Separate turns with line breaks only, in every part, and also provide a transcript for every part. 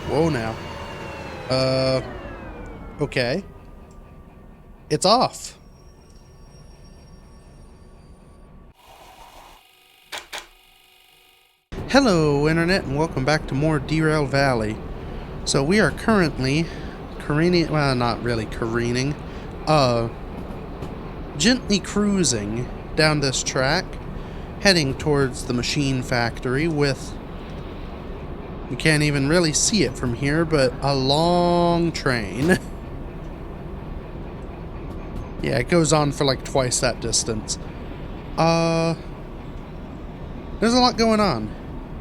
Whoa now. Okay. It's off. Hello, Internet, and welcome back to more Derail Valley. So we are currently careening, well, not really careening, gently cruising down this track, heading towards the machine factory with, you can't even really see it from here, but a long train. Yeah, it goes on for like twice that distance. There's a lot going on.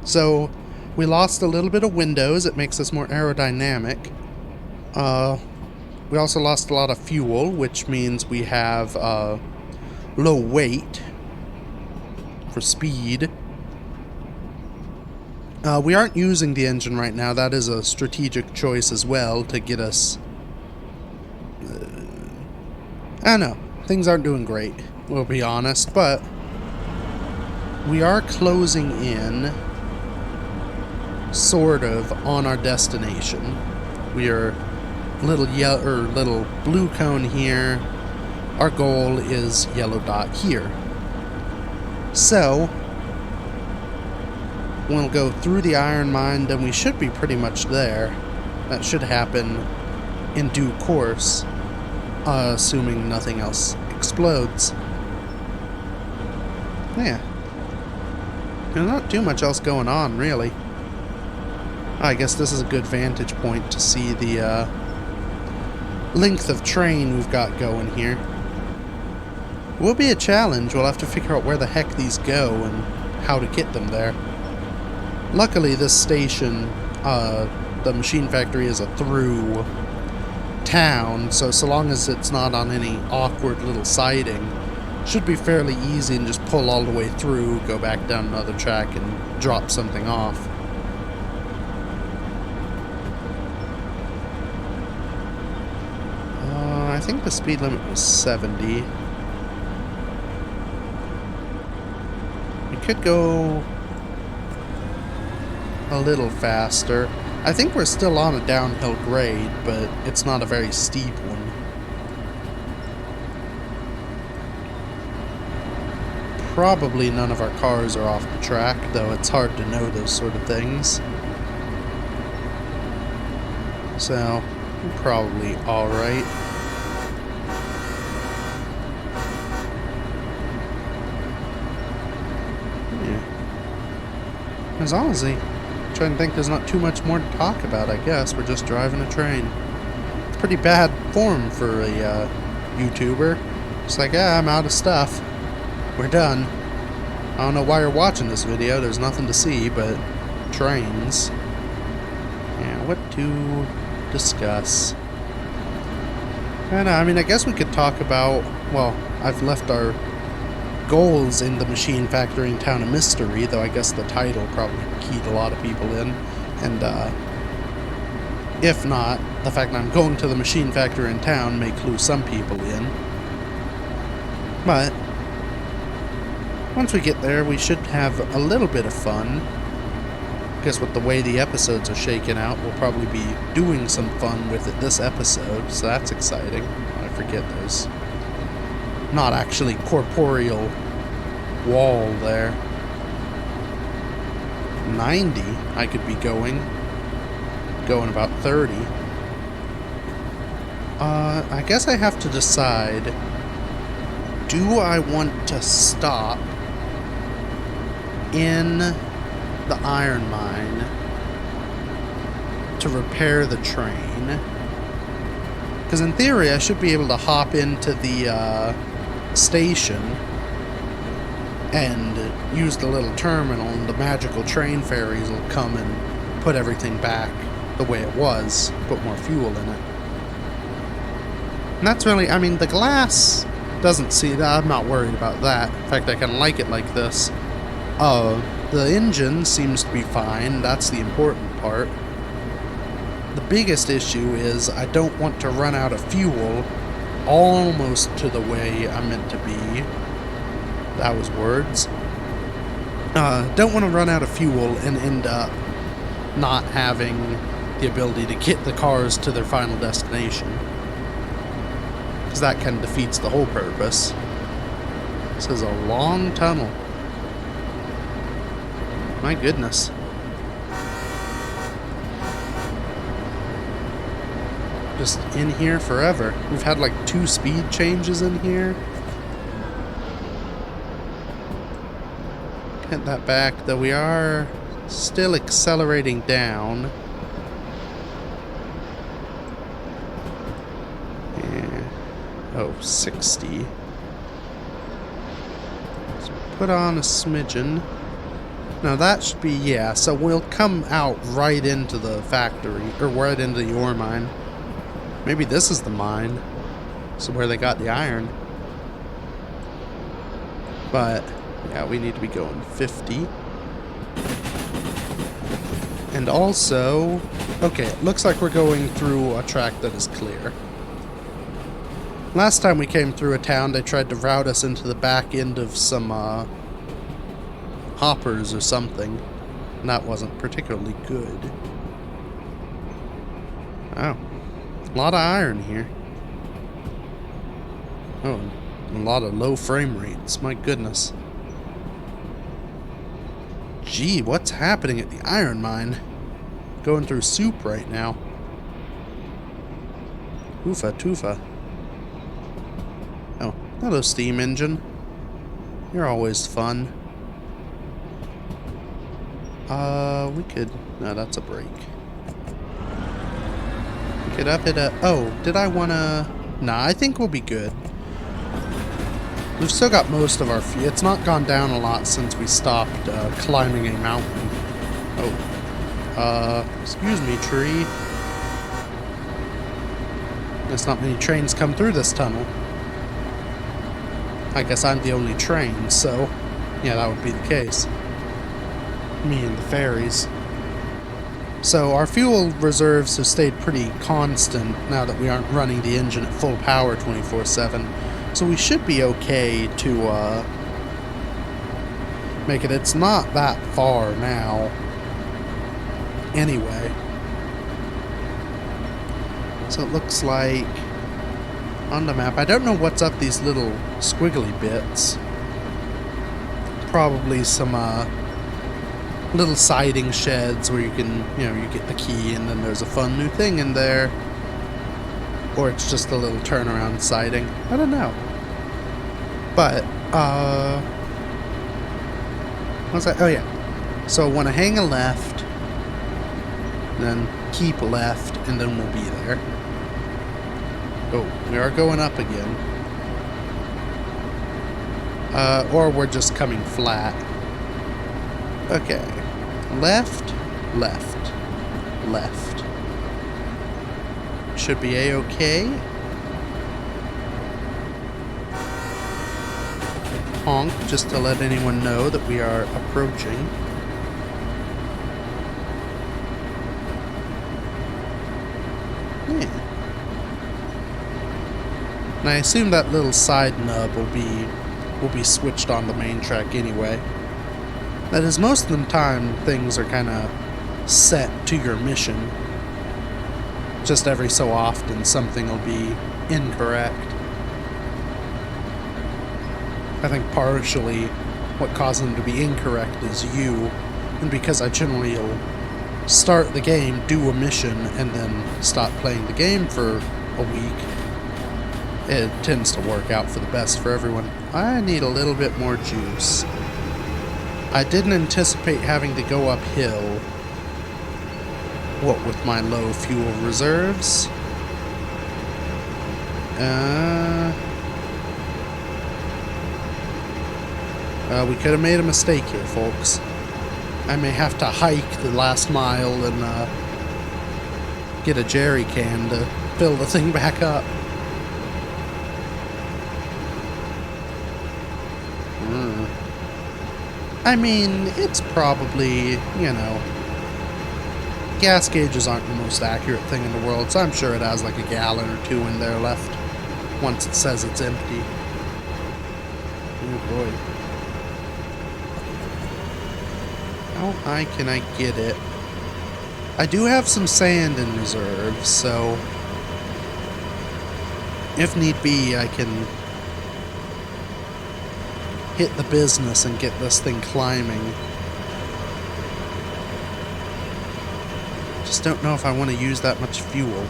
So, we lost a little bit of windows. It makes us more aerodynamic. We also lost a lot of fuel, which means we have low weight for speed. We aren't using the engine right now. That is a strategic choice as well to get us... I don't know. Things aren't doing great, we'll be honest, but we are closing in sort of on our destination. We are little yellow or little blue cone here. Our goal is yellow dot here. So we'll go through the iron mine, then we should be pretty much there. That should happen in due course, assuming nothing else explodes. Yeah. There's not too much else going on, really. I guess this is a good vantage point to see the length of train we've got going here. It will be a challenge. We'll have to figure out where the heck these go and how to get them there. Luckily, this station, the machine factory, is a through town, so long as it's not on any awkward little siding, should be fairly easy and just pull all the way through, go back down another track and drop something off. I think the speed limit was 70. We could go a little faster. I think we're still on a downhill grade, but it's not a very steep one. Probably none of our cars are off the track, though it's hard to know those sort of things. So, we're probably alright. Yeah. As long as I'm trying to think, there's not too much more to talk about, I guess. We're just driving a train. It's pretty bad form for a YouTuber. It's like, yeah, I'm out of stuff. We're done. I don't know why you're watching this video. There's nothing to see but trains. Yeah, what to discuss? I don't know. I mean, I guess we could talk about... Well, I've left our goals in the machine factory in Town of Mystery, though I guess the title probably keyed a lot of people in. And, if not, the fact that I'm going to the machine factory in town may clue some people in. But once we get there, we should have a little bit of fun. I guess with the way the episodes are shaking out, we'll probably be doing some fun with it this episode, so that's exciting. I forget there's not actually corporeal wall there. 90 I could be going about 30. I guess I have to decide, do I want to stop in the iron mine to repair the train? Because in theory I should be able to hop into the station and use the little terminal, and the magical train ferries will come and put everything back the way it was, put more fuel in it. And that's really, I mean, the glass doesn't see that. I'm not worried about that. In fact, I kind of like it like this. The engine seems to be fine. That's the important part. The biggest issue is I don't want to run out of fuel almost to the way I'm meant to be. That was words. Don't want to run out of fuel and end up not having the ability to get the cars to their final destination. Because that kind of defeats the whole purpose. This is a long tunnel. My goodness. Just in here forever. We've had like 2 speed changes in here. Get that back, though we are still accelerating down. Yeah. Oh, 60. Let's put on a smidgen. Now that should be, yeah, so we'll come out right into the factory, or right into the ore mine. Maybe this is the mine. So where they got the iron. But yeah, we need to be going 50. And also, okay, it looks like we're going through a track that is clear. Last time we came through a town, they tried to route us into the back end of some hoppers or something. And that wasn't particularly good. Oh. A lot of iron here. Oh, a lot of low frame rates. My goodness. Gee, what's happening at the iron mine? Going through soup right now. Oofa toofa. Oh, hello, steam engine. You're always fun. We could... No, that's a brake. Get up it up. Oh, did I wanna... Nah, I think we'll be good. We've still got most of our fuel. It's not gone down a lot since we stopped climbing a mountain. Oh. Excuse me, tree. There's not many trains come through this tunnel. I guess I'm the only train, so... Yeah, that would be the case. Me and the ferries. So our fuel reserves have stayed pretty constant now that we aren't running the engine at full power 24/7. So we should be okay to make it. It's not that far now. Anyway. So it looks like on the map, I don't know what's up these little squiggly bits. Probably some little siding sheds where you can, you get the key and then there's a fun new thing in there. Or it's just a little turnaround siding. I don't know. But, what's that? Oh, yeah. So, want to hang a left, then keep left, and then we'll be there. Oh, we are going up again. Or we're just coming flat. Okay. Left, left, left. Should be A-okay. Honk, just to let anyone know that we are approaching. Yeah. And I assume that little side nub will be switched on the main track anyway. That is, most of the time things are kind of set to your mission. Just every so often something will be incorrect. I think partially what caused them to be incorrect is you, and because I generally will start the game, do a mission, and then stop playing the game for a week, it tends to work out for the best for everyone. I need a little bit more juice. I didn't anticipate having to go uphill, what with my low fuel reserves. We could have made a mistake here, folks. I may have to hike the last mile and get a jerry can to fill the thing back up. I mean, it's probably, gas gauges aren't the most accurate thing in the world, so I'm sure it has like a gallon or two in there left once it says it's empty. Oh boy. How high can I get it I do have some sand in reserve, so if need be, I can hit the business and get this thing climbing. Just don't know if I want to use that much fuel.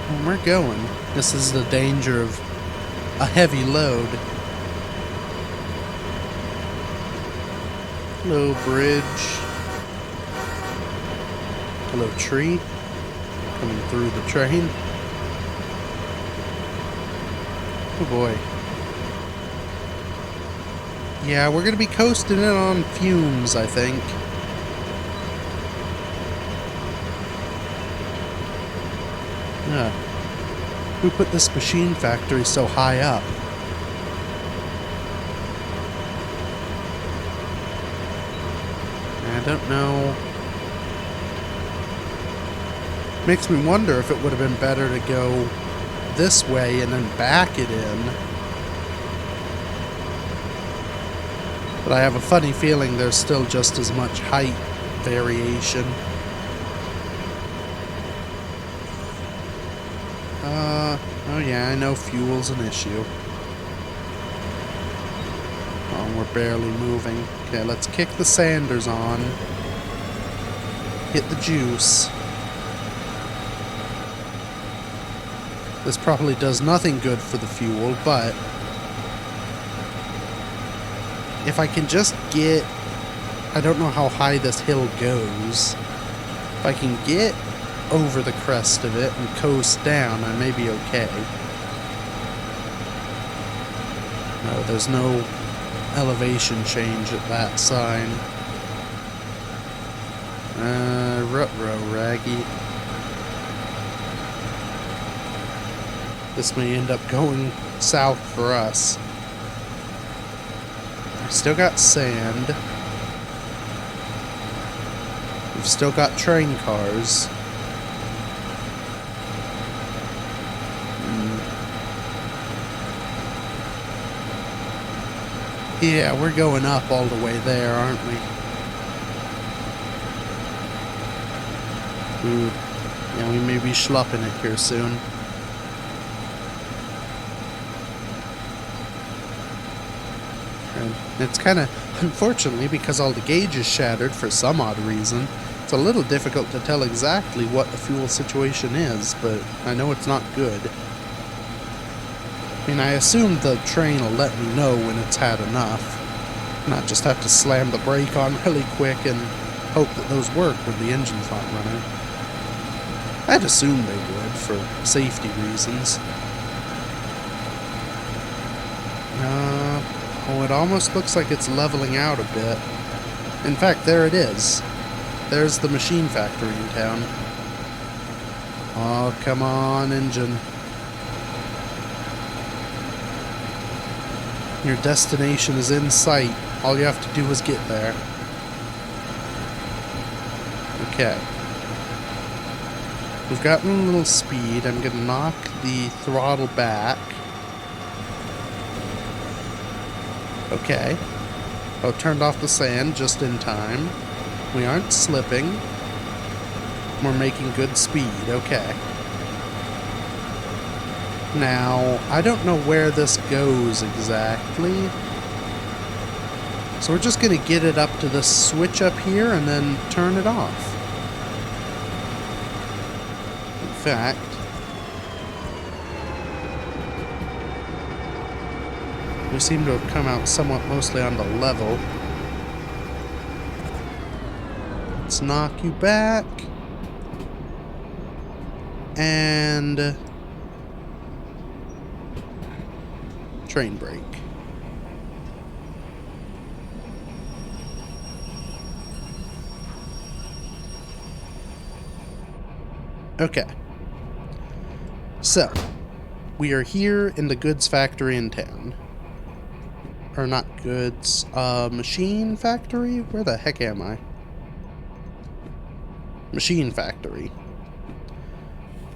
When we're going, this is the danger of a heavy load. Hello, bridge. Hello, tree. Coming through the train. Oh boy. Yeah, we're gonna be coasting in on fumes, I think. Yeah. Who put this machine factory so high up? I don't know. Makes me wonder if it would have been better to go this way and then back it in. But I have a funny feeling there's still just as much height variation. Oh yeah, I know fuel's an issue. Oh, we're barely moving. Okay, let's kick the sanders on. Hit the juice. This probably does nothing good for the fuel, but if I can just get... I don't know how high this hill goes. If I can get over the crest of it and coast down, I may be okay. No, there's no elevation change at that sign. Ruh-roh, Raggy. This may end up going south for us. We've still got sand. We've still got train cars. Yeah, we're going up all the way there, aren't we? Ooh. Yeah, we may be schlupping it here soon. And it's kind of, unfortunately, because all the gauge is shattered for some odd reason, it's a little difficult to tell exactly what the fuel situation is, but I know it's not good. I mean, I assume the train will let me know when it's had enough. Not just have to slam the brake on really quick and hope that those work when the engine's not running. I'd assume they would, for safety reasons. Oh, it almost looks like it's leveling out a bit. In fact, there it is. There's the machine factory in town. Oh, come on, engine. Your destination is in sight. All you have to do is get there. Okay. We've gotten a little speed. I'm going to knock the throttle back. Okay. Oh, turned off the sand just in time. We aren't slipping. We're making good speed. Okay. Now, I don't know where this goes exactly. So we're just going to get it up to this switch up here and then turn it off. In fact, we seem to have come out somewhat mostly on the level. Let's knock you back. And train brake. Okay. So, we are here in the goods factory in town. Or not goods, machine factory? Where the heck am I? Machine factory.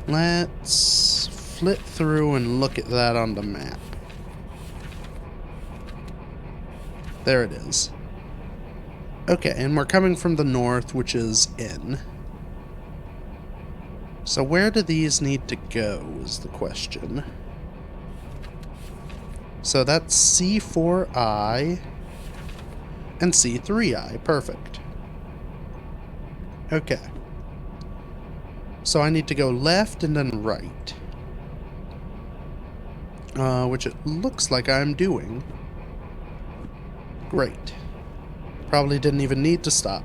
Let's flip through and look at that on the map. There it is. Okay, and we're coming from the north, which is in. So where do these need to go is the question. So that's C4I and C3I. Perfect. Okay. So I need to go left and then right. Which it looks like I'm doing. Great. Probably didn't even need to stop.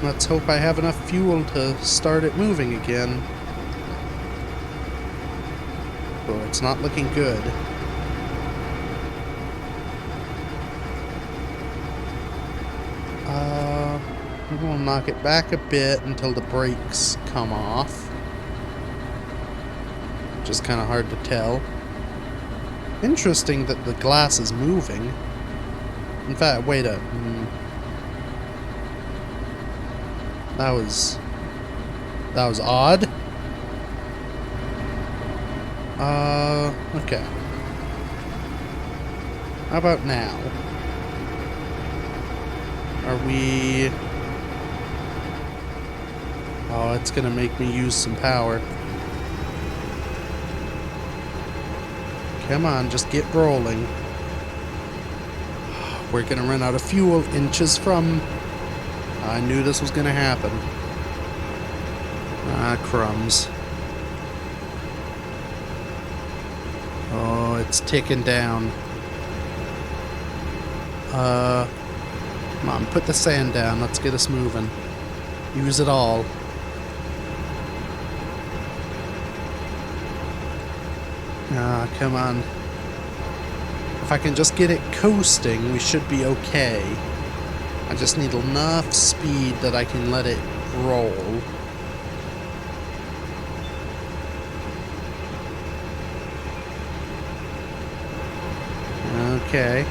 Let's hope I have enough fuel to start it moving again. Oh, it's not looking good. We'll knock it back a bit until the brakes come off. Just kind of hard to tell. Interesting that the glass is moving. In fact, wait a... That was odd. Okay. How about now? Are we... Oh, it's gonna make me use some power. Come on, just get rolling. We're gonna run out of fuel inches from... I knew this was gonna happen. Ah, crumbs. Oh, it's ticking down. Come on, put the sand down. Let's get us moving. Use it all. Ah, come on. If I can just get it coasting, we should be okay. I just need enough speed that I can let it roll. Okay.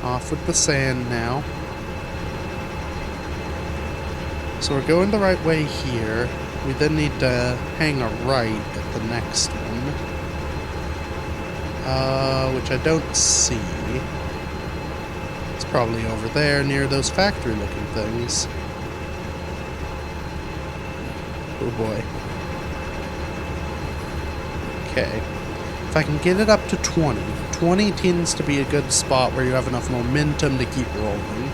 Off with the sand now. So we're going the right way here. We then need to hang a right at the next one. Which I don't see. It's probably over there near those factory-looking things. Oh boy. Okay. If I can get it up to 20. 20 tends to be a good spot where you have enough momentum to keep rolling.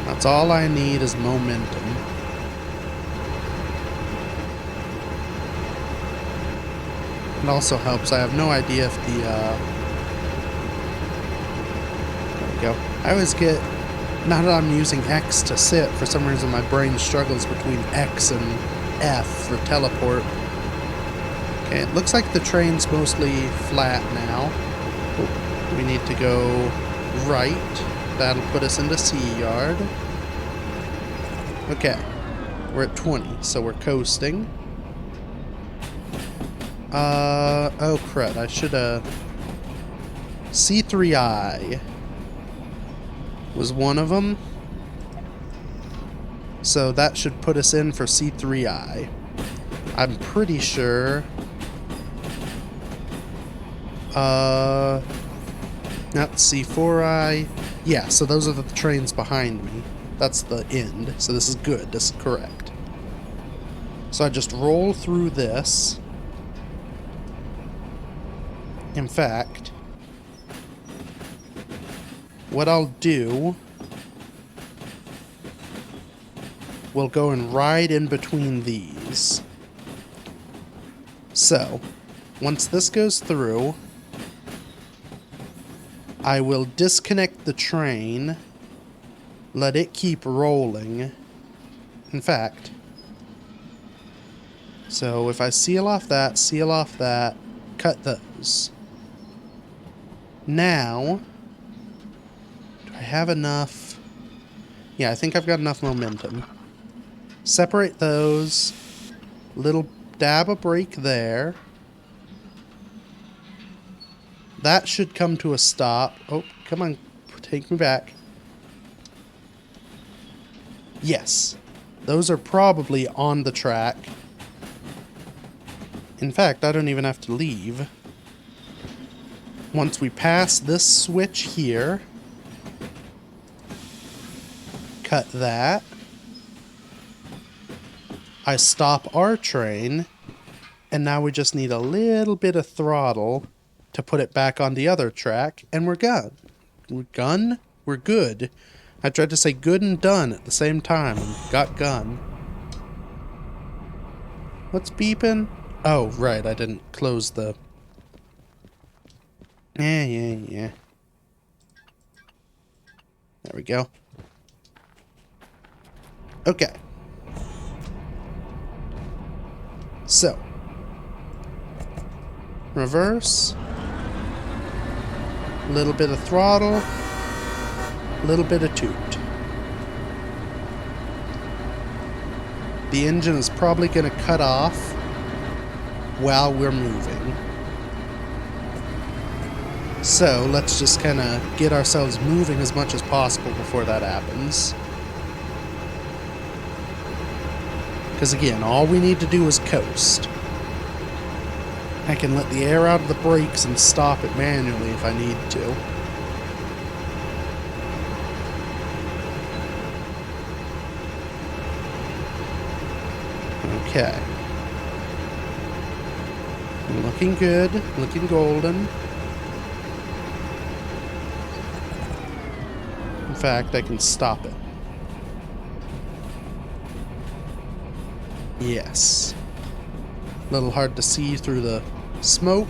That's all I need is momentum. It also helps. I have no idea if the, there we go. I always get, now that I'm using X to sit, for some reason my brain struggles between X and F for teleport. Okay, it looks like the train's mostly flat now. Oh, we need to go right. That'll put us into C yard. Okay, we're at 20, so we're coasting. Oh crud, I should've... C3I was one of them. So that should put us in for C3I. I'm pretty sure... not C4I. Yeah, so those are the trains behind me. That's the end. So this is good. This is correct. So I just roll through this. In fact, what I'll do, we'll go and ride in between these. So, once this goes through, I will disconnect the train, let it keep rolling. In fact, so if I seal off that, cut those. Now, do I have enough? Yeah, I think I've got enough momentum. Separate those. Little dab of brake there. That should come to a stop. Oh, come on. Take me back. Yes. Those are probably on the track. In fact, I don't even have to leave. Once we pass this switch here, cut that, I stop our train, and now we just need a little bit of throttle to put it back on the other track, and we're done. We're good. I tried to say good and done at the same time and got gun. What's beeping? Oh, right, I didn't close the... Yeah. There we go. Okay. So. Reverse. A little bit of throttle. A little bit of toot. The engine is probably going to cut off while we're moving. So let's just kind of get ourselves moving as much as possible before that happens. Because again, all we need to do is coast. I can let the air out of the brakes and stop it manually if I need to. Okay. Looking good, looking golden. In fact, I can stop it. Yes. A little hard to see through the smoke,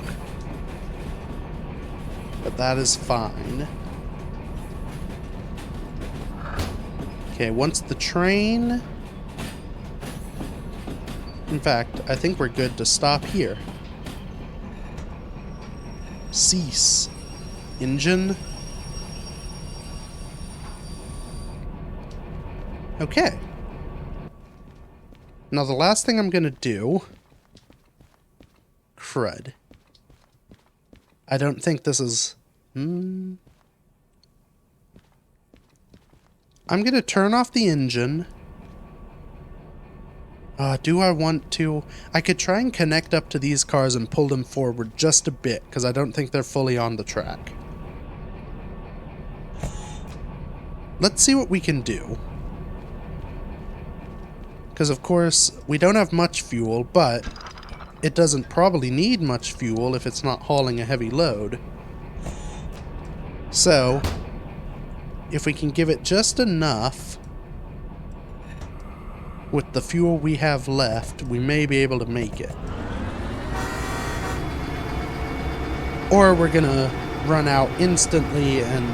but that is fine. Okay, once the train... In fact, I think we're good to stop here. Cease. Engine. Okay. Now the last thing I'm gonna do... Crud. I don't think this is... I'm gonna turn off the engine. Do I want to... I could try and connect up to these cars and pull them forward just a bit, because I don't think they're fully on the track. Let's see what we can do. Because, of course, we don't have much fuel, but it doesn't probably need much fuel if it's not hauling a heavy load. So, if we can give it just enough... with the fuel we have left, we may be able to make it. Or we're gonna run out instantly and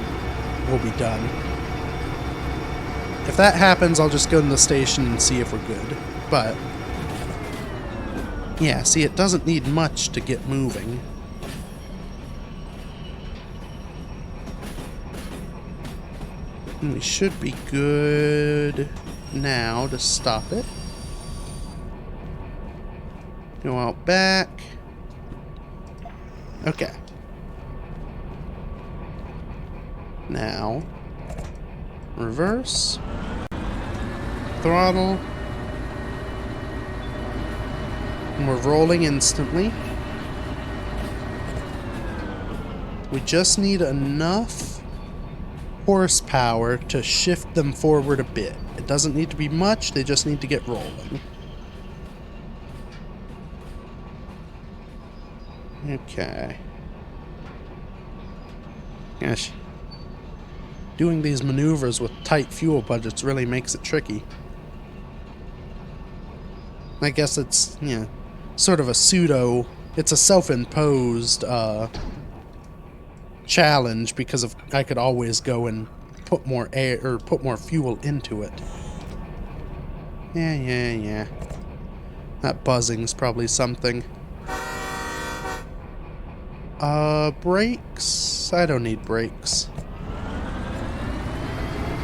we'll be done. If that happens, I'll just go to the station and see if we're good. But, yeah, see, it doesn't need much to get moving. And we should be good now to stop it. Go out back. Okay. Now, reverse. Throttle. And we're rolling instantly. We just need enough horsepower to shift them forward a bit. It doesn't need to be much, they just need to get rolling. Okay. Gosh. Doing these maneuvers with tight fuel budgets really makes it tricky. I guess it's, you know, sort of a pseudo... It's a self-imposed, challenge because of I could always go and put more air or put more fuel into it. Yeah. That buzzing's probably something. Brakes? I don't need brakes.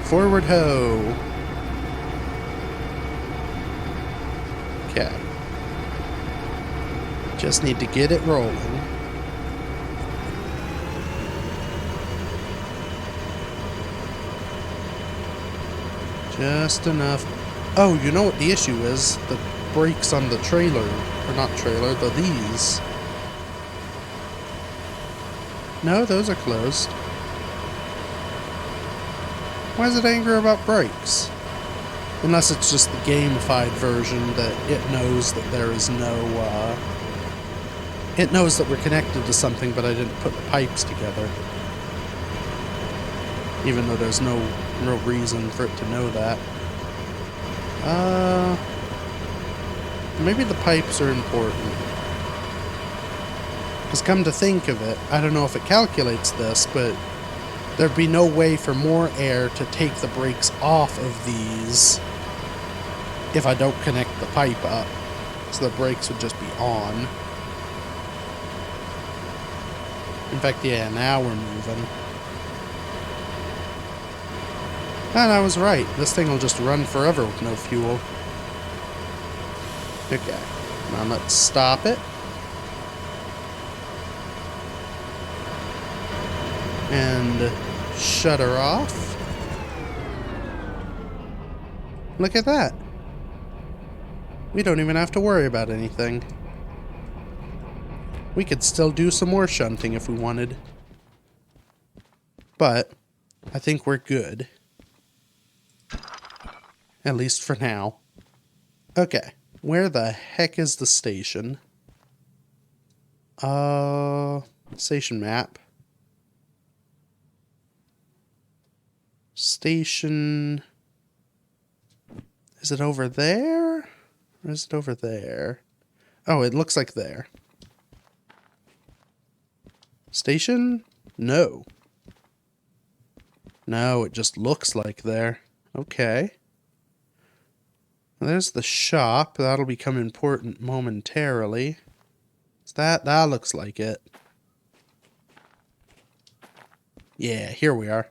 Forward ho. Okay. Just need to get it rolling. Just enough. Oh, you know what the issue is? The brakes on the trailer, or not trailer, these. No, those are closed. Why is it angry about brakes? Unless it's just the gamified version that it knows that there is no, it knows that we're connected to something, but I didn't put the pipes together. Even though there's no real reason for it to know that. Maybe the pipes are important. Because come to think of it, I don't know if it calculates this, but there'd be no way for more air to take the brakes off of these if I don't connect the pipe up. So the brakes would just be on. In fact, yeah, now we're moving. And I was right. This thing will just run forever with no fuel. Okay. Now let's stop it. And shut her off. Look at that. We don't even have to worry about anything. We could still do some more shunting if we wanted. But I think we're good. At least for now. Okay. Where the heck is the station? Station map. Station... Is it over there? Or is it over there? Oh, it looks like there. Station? No. No, it just looks like there. Okay. There's the shop. That'll become important momentarily. Is that? That looks like it. Yeah, here we are.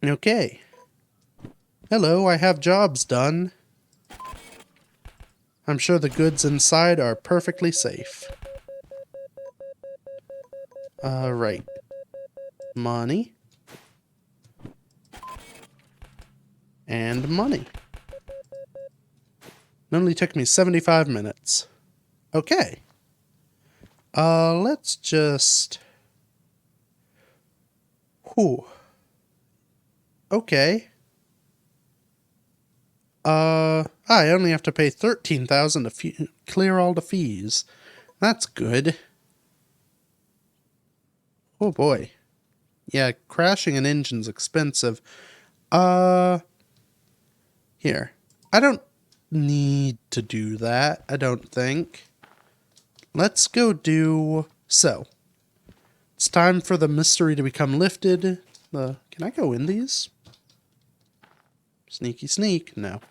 Okay. Hello, I have jobs done. I'm sure the goods inside are perfectly safe. Right. Money. And money. It only took me 75 minutes. Okay. Let's just... Whew. Okay. I only have to pay $13,000 to clear all the fees. That's good. Oh boy. Yeah, crashing an engine's expensive. Here. I don't need to do that, I don't think. Let's go do... So. It's time for the mystery to become lifted. Can I go in these? Sneaky sneak. No.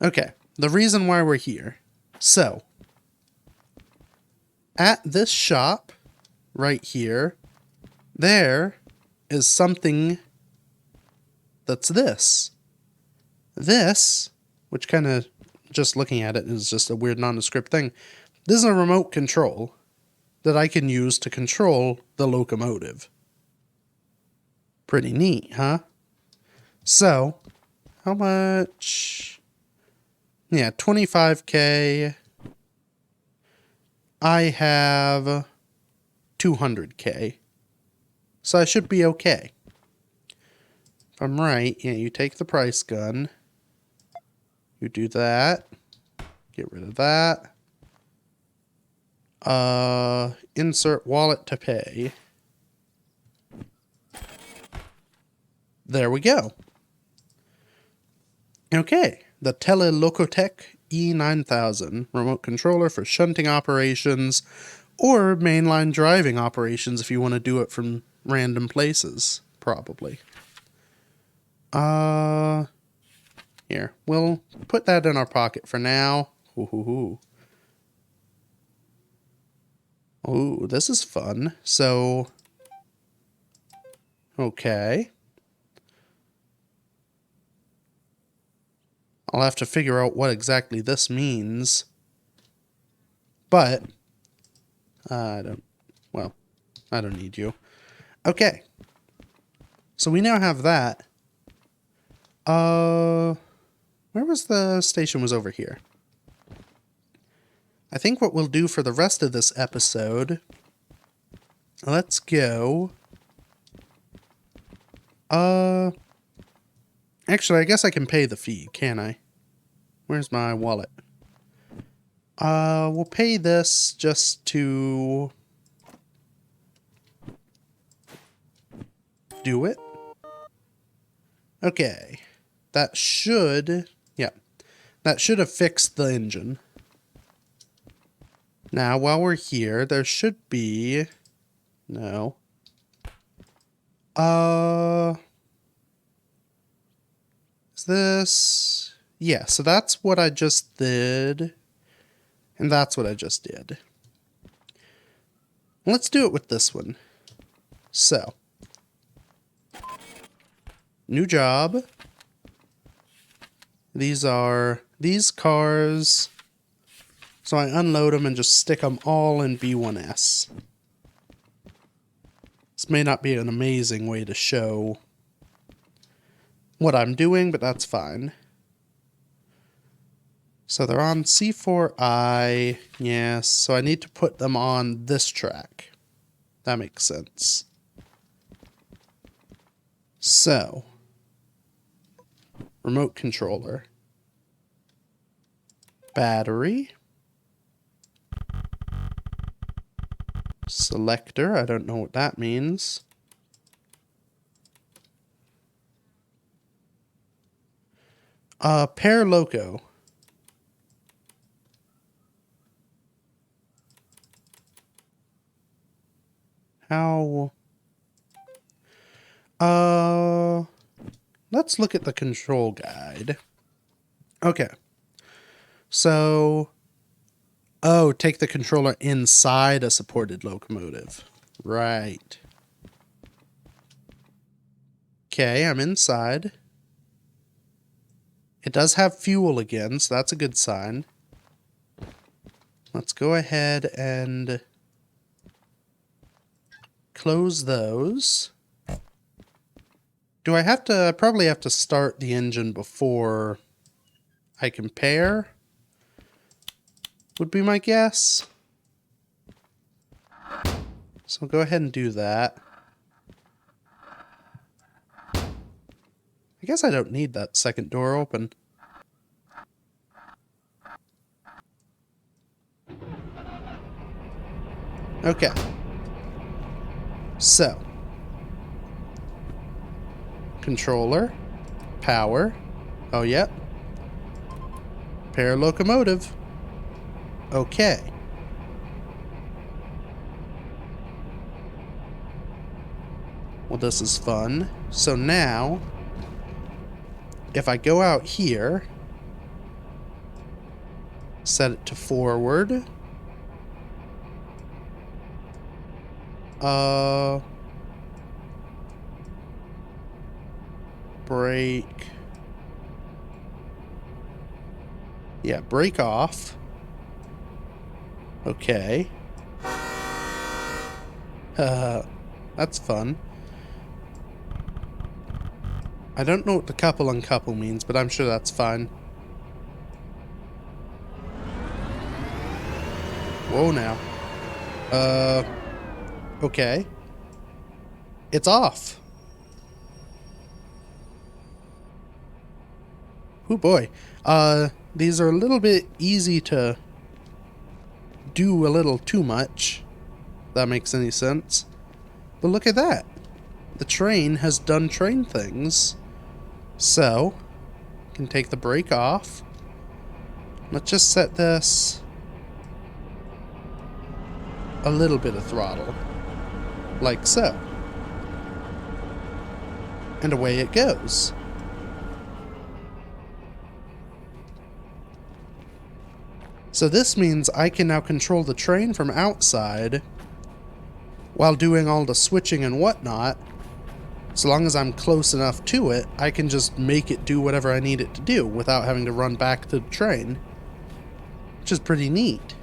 Okay. The reason why we're here. So. At this shop, right here, there is something that's this. This, which kind of, just looking at it, is just a weird nondescript thing. This is a remote control that I can use to control the locomotive. Pretty neat, huh? So, how much? Yeah, 25K. I have 200K. So I should be okay. If I'm right, yeah, you take the price gun. You do that. Get rid of that. Insert wallet to pay. There we go. Okay, the Telelocotec E9000 remote controller for shunting operations or mainline driving operations if you want to do it from random places, probably. Here, we'll put that in our pocket for now. Ooh, this is fun. So, okay. I'll have to figure out what exactly this means. But, I don't need you. Okay. So we now have that. Where was the station? Was over here. I think what we'll do for the rest of this episode... Let's go... Actually, I guess I can pay the fee, can't I? Where's my wallet? We'll pay this just to... do it. Okay. That should... yeah. That should have fixed the engine. Now, while we're here, there should be... no. Is this... yeah, so that's what I just did. And that's what I just did. Let's do it with this one. So. New job. These are these cars. So I unload them and just stick them all in B1S. This may not be an amazing way to show what I'm doing, but that's fine. So they're on C4I, yes, so I need to put them on this track. That makes sense. So, remote controller. Battery. Selector, I don't know what that means. Pair loco. How? Let's look at the control guide. Okay. So, oh, take the controller inside a supported locomotive. Right. Okay, I'm inside. It does have fuel again, so that's a good sign. Let's go ahead and close those. Do I have to... I probably have to start the engine before I compare? Would be my guess. So I'll go ahead and do that. I guess I don't need that second door open. Okay. So. Controller. Power. Oh, yep. Pair locomotive. Okay. Well, this is fun. So now, if I go out here, set it to forward. Brake. Yeah, brake off. Okay. That's fun. I don't know what the couple uncouple means, but I'm sure that's fine. Whoa now. Okay. It's off. Oh boy. These are a little bit easy to do a little too much. If that makes any sense. But look at that. The train has done train things. So, can take the brake off. Let's just set this a little bit of throttle. Like so. And away it goes. So this means I can now control the train from outside while doing all the switching and whatnot. So long as I'm close enough to it, I can just make it do whatever I need it to do without having to run back to the train. Which is pretty neat.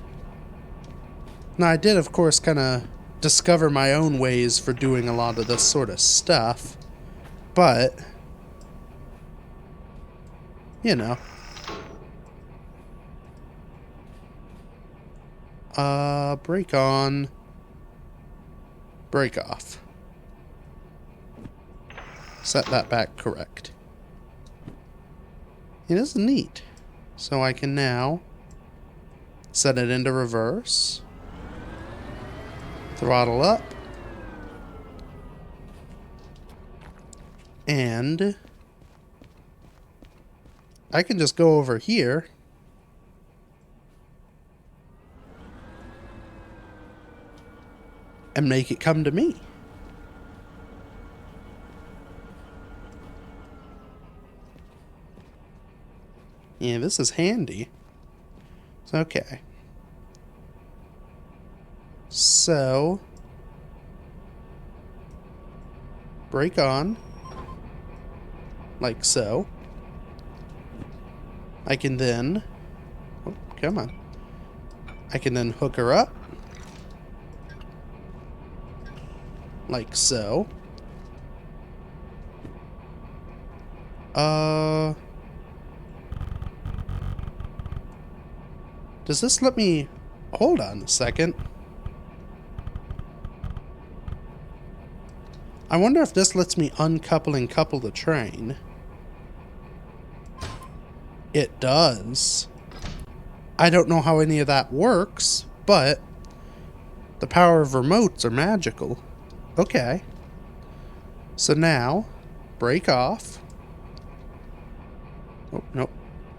Now I did, of course, kind of discover my own ways for doing a lot of this sort of stuff. But, you know, Brake on. Brake off. Set that back correct. It is neat. So I can now set it into reverse. Throttle up. And I can just go over here and make it come to me. Yeah, this is handy. Okay. So, brake on, like so. I can then, oh, come on. I can then hook her up, like so. Does this let me, hold on a second. I wonder if this lets me uncouple and couple the train. It does. I don't know how any of that works, but the power of remotes are magical. Okay. So now, brake off. Oh, nope.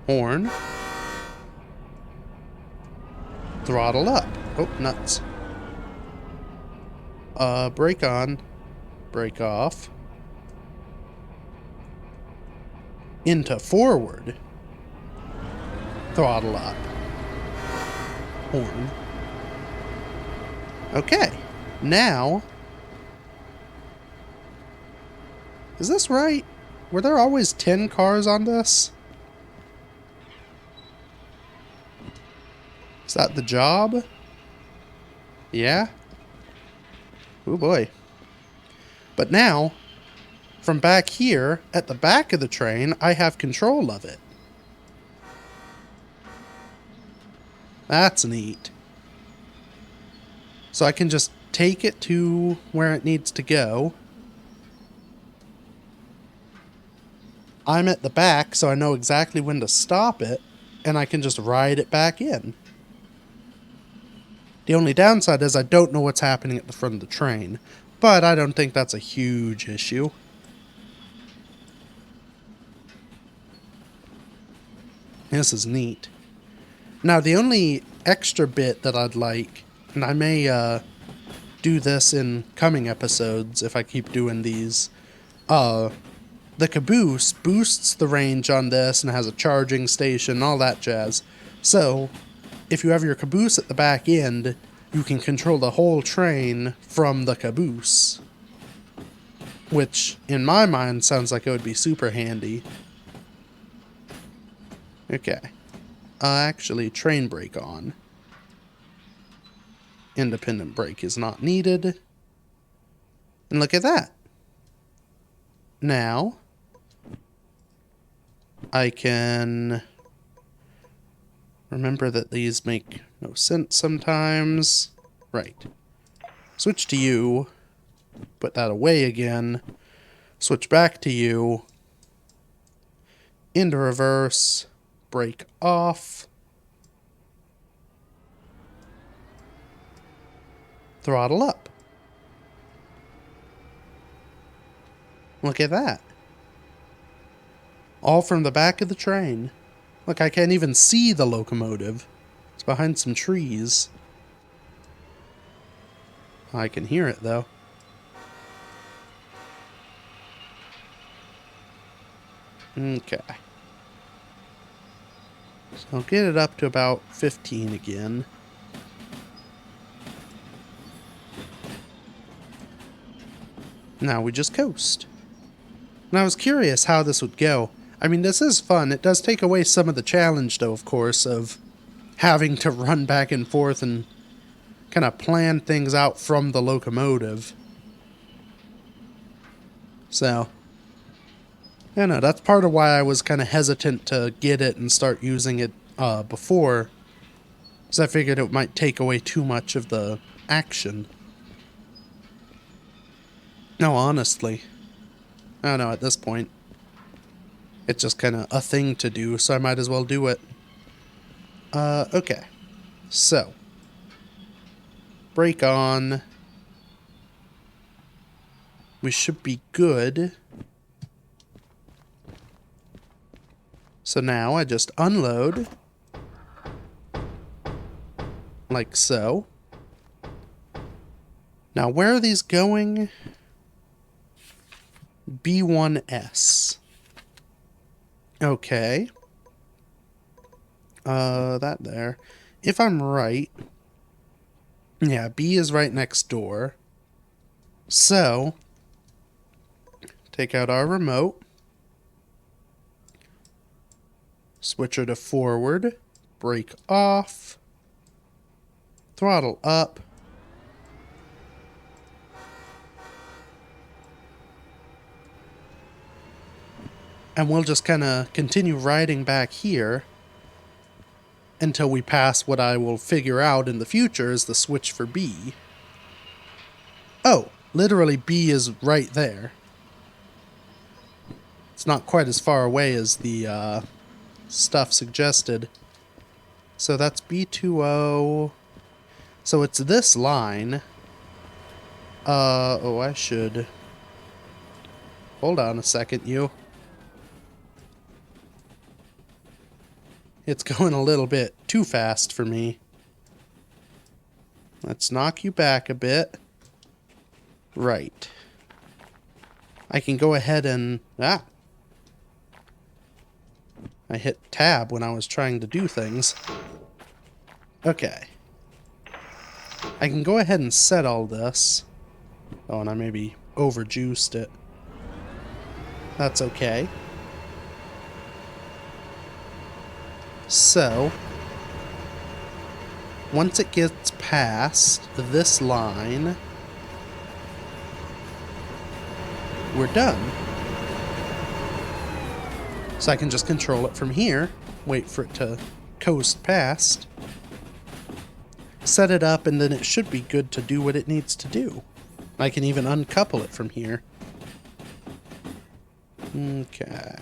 Horn. Throttle up. Oh, nuts. Brake on. Brake off. Into forward. Throttle up. Horn. Okay. Now, is this right? Were there always 10 cars on this? Is that the job? Yeah? Oh boy. But now, from back here, at the back of the train, I have control of it. That's neat. So I can just take it to where it needs to go. I'm at the back, so I know exactly when to stop it, and I can just ride it back in. The only downside is I don't know what's happening at the front of the train, but I don't think that's a huge issue. This is neat. Now, the only extra bit that I'd like, and I may do this in coming episodes if I keep doing these, the caboose boosts the range on this and has a charging station, all that jazz. So, if you have your caboose at the back end, you can control the whole train from the caboose. Which, in my mind, sounds like it would be super handy. Okay. Actually, train brake on. Independent brake is not needed. And look at that. Now, I can remember that these make no sense sometimes. Right. Switch to you. Put that away again. Switch back to you. Into reverse. Brake off. Throttle up. Look at that. All from the back of the train. Look, I can't even see the locomotive. It's behind some trees. I can hear it, though. Okay. So I'll get it up to about 15 again. Now we just coast. And I was curious how this would go. I mean, this is fun. It does take away some of the challenge, though, of course, of having to run back and forth and kind of plan things out from the locomotive. So, I know, that's part of why I was kind of hesitant to get it and start using it before. Because I figured it might take away too much of the action. No, honestly. I don't know, at this point. It's just kind of a thing to do, so I might as well do it. Okay. So. Brake on. We should be good. So now I just unload. Like so. Now where are these going? B1S. Okay. That there. If I'm right. Yeah, B is right next door. So, take out our remote. Switcher to forward. Brake off. Throttle up. And we'll just kind of continue riding back here until we pass what I will figure out in the future is the switch for B. Oh, literally B is right there. It's not quite as far away as the stuff suggested. So that's B20. So it's this line. Oh, I should... Hold on a second, you. It's going a little bit too fast for me. Let's knock you back a bit. Right. I can go ahead and... Ah! I hit tab when I was trying to do things. Okay. I can go ahead and set all this. Oh, and I maybe overjuiced it. That's okay. So, once it gets past this line, we're done. So I can just control it from here, wait for it to coast past, set it up, and then it should be good to do what it needs to do. I can even uncouple it from here. Okay.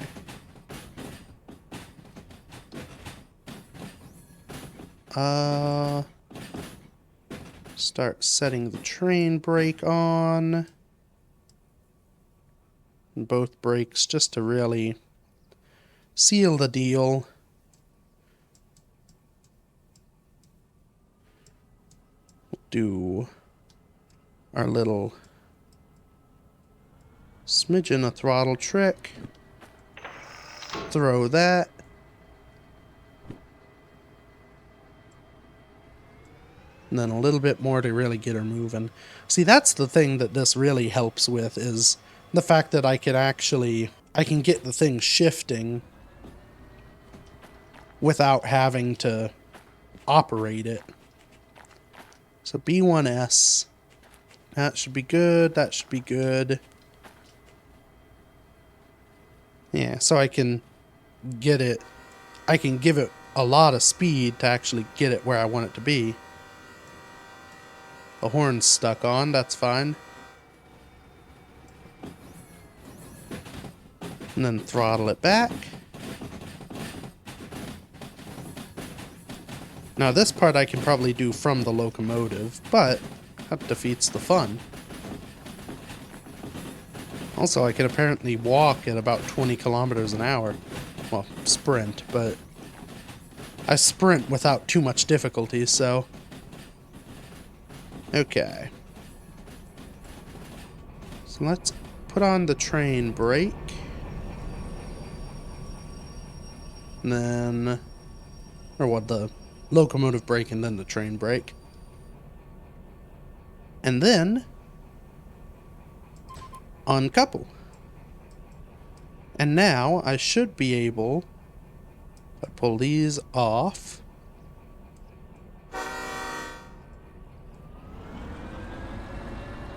Start setting the train brake on. And both brakes just to really seal the deal. Do our little smidgen of throttle trick. Throw that. And then a little bit more to really get her moving. See, that's the thing that this really helps with, is the fact that I can get the thing shifting without having to operate it. So B1S. That should be good. That should be good. Yeah, so I can get it. I can give it a lot of speed to actually get it where I want it to be. The horn's stuck on, that's fine. And then throttle it back. Now this part I can probably do from the locomotive, but that defeats the fun. Also, I can apparently walk at about 20 kilometers an hour. Well, sprint, but I sprint without too much difficulty, so... Okay. So let's put on the train brake. And then... Or what, the locomotive brake and then the train brake. And then... uncouple. And now I should be able to pull these off.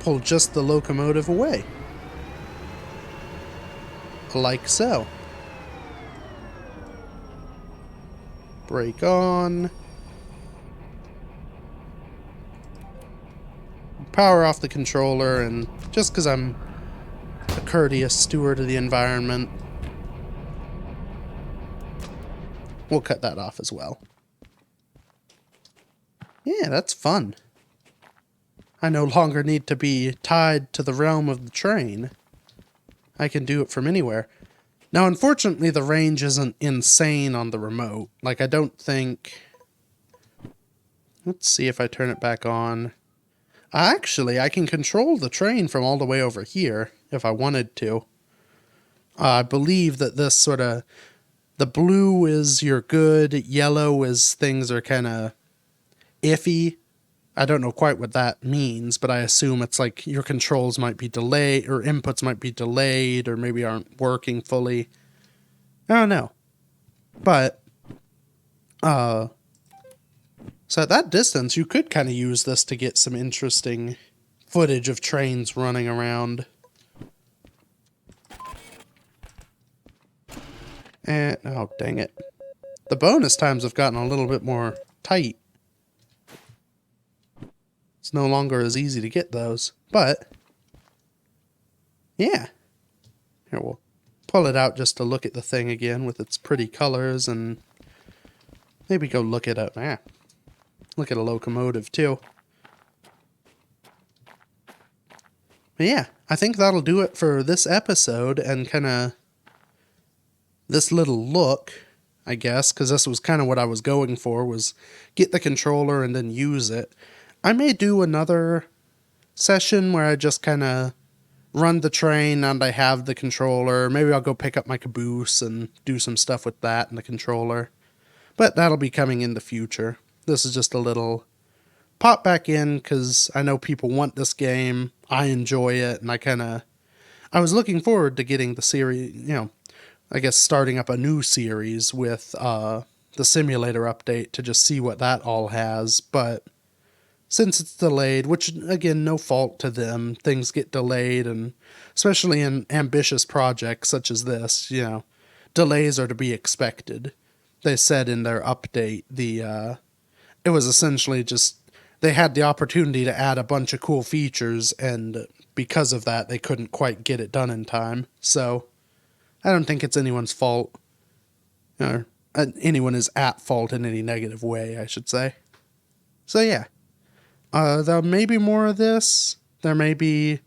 Pull just the locomotive away. Like so. Brake on. power off the controller, and just because I'm a courteous steward of the environment, we'll cut that off as well. Yeah, that's fun. I no longer need to be tied to the realm of the train. I can do it from anywhere. Now, unfortunately, the range isn't insane on the remote. Like, I don't think... Let's see if I turn it back on. Actually, I can control the train from all the way over here, if I wanted to. I believe that this sort of... The blue is you're good, yellow is things are kind of iffy. I don't know quite what that means, but I assume it's like your controls might be delayed, or inputs might be delayed, or maybe aren't working fully. I don't know. But, so at that distance, you could kind of use this to get some interesting footage of trains running around. And, oh, dang it. The bonus times have gotten a little bit more tight. It's no longer as easy to get those, but yeah. Here, we'll pull it out just to look at the thing again with its pretty colors, and maybe go look at a locomotive too. But yeah, I think that'll do it for this episode and kind of this little look, I guess, because this was kind of what I was going for, was get the controller and then use it. I may do another session where I just kind of run the train and I have the controller. Maybe I'll go pick up my caboose and do some stuff with that and the controller. But that'll be coming in the future. This is just a little pop back in because I know people want this game. I enjoy it, and I was looking forward to getting the series, I guess starting up a new series with the simulator update to just see what that all has, but since it's delayed, which, again, no fault to them, things get delayed, and especially in ambitious projects such as this, delays are to be expected. They said in their update, it was essentially just, they had the opportunity to add a bunch of cool features, and because of that, they couldn't quite get it done in time. So, I don't think it's anyone's fault, or anyone is at fault in any negative way, I should say. So, yeah. There may be more of this. There may be...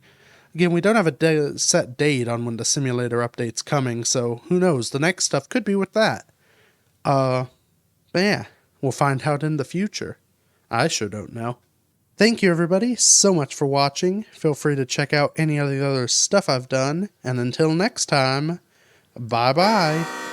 Again, we don't have a set date on when the simulator update's coming, so who knows? The next stuff could be with that. But yeah, we'll find out in the future. I sure don't know. Thank you, everybody, so much for watching. Feel free to check out any of the other stuff I've done. And until next time, bye-bye.